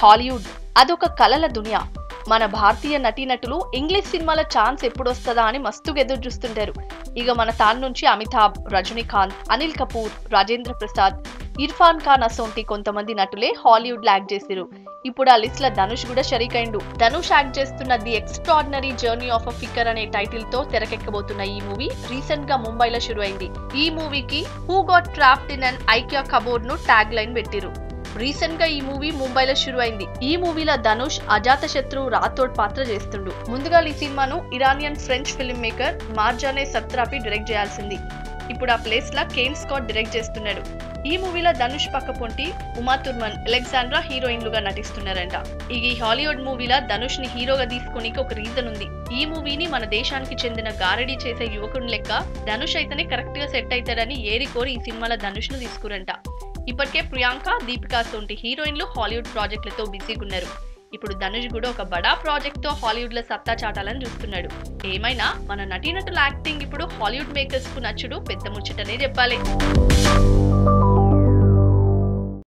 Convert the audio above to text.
Hollywood అదొక కలల దునియా. మన భారతీయ నటీనటులు ఇంగ్లీష్ సినిమాల ఛాన్స్ ఎప్పుడొస్తదా అని మస్తుగా ఎదురు చూస్తుంటారు. ఇక మన తాన్ నుంచి అమితాబ్, రజనీకాంత్, అనిల్ కపూర్, రాజేంద్ర ప్రసాద్, ఇర్ఫాన్ ఖాన్ అసోంటి కొంతమంది నటులే హాలీవుడ్ లో యాక్ట్ చేసిరు. ఇప్పుడు ఆ లిస్ట్ లో ధనుష్ కూడా షరీకైండు. ధనుష్ యాక్ట్ చేస్తున్న the extraordinary journey of a fakir అనే టైటిల్ తో తెరకెక్కబోతున్న ఈ మూవీ రీసెంట్ గా ముంబైలో షురు అయింది. ఈ మూవీకి who got trapped in an IKEA cupboard ను ట్యాగ్ లైన్ పెట్టిరు. రీసెంట్ గా ఈ మూవీ ముంబైలో షురు అయింది. ఈ మూవీలో ధనుష్ అజాత శత్రు రాథోడ్ పాత్ర చేస్తుండు. ముందుగా ఈ సినిమాను Iranian French film maker Marjane Satrapi direct చేయాల్సింది. ఇప్పుడు ఆ ప్లేస్ లా కేన్ స్కాట్ డైరెక్ట్ చేస్తున్నాడు. ఈ మూవీలో ధనుష్ పక్క పొంటి ఉమా తుర్మన్, అలెగ్జాండ్రా హీరోయిన్లుగా నటిస్తున్నారంట. ఈ హాలీవుడ్ మూవీలో ధనుష్ ని హీరోగా తీసుకోనికి ఒక రీజన్ ఉంది. ఈ మూవీని మన దేశానికి చెందిన గారడీ చేసే యువకుని లెక్క ధనుష్ అయితేనే కరెక్ట్ గా సెట్ అవుతాడని ఏరికోరి ఈ సినిమాలో ధనుష్ ను తీసుకురంట. ఇప్పటికే ప్రియాంక, దీపికా సోంటి హీరోయిన్లు హాలీవుడ్ ప్రాజెక్టులతో బిజీగా ఉన్నారు. ఇప్పుడు ధనుష్ కూడా ఒక బడా ప్రాజెక్ట్ తో హాలీవుడ్ లో సత్తా చాటాలని చూస్తున్నాడు. ఏమైనా మన నటీనటుల యాక్టింగ్ ఇప్పుడు హాలీవుడ్ మేకర్స్ కు నచ్చుడు పెద్ద ముచ్చటనే చెప్పాలి.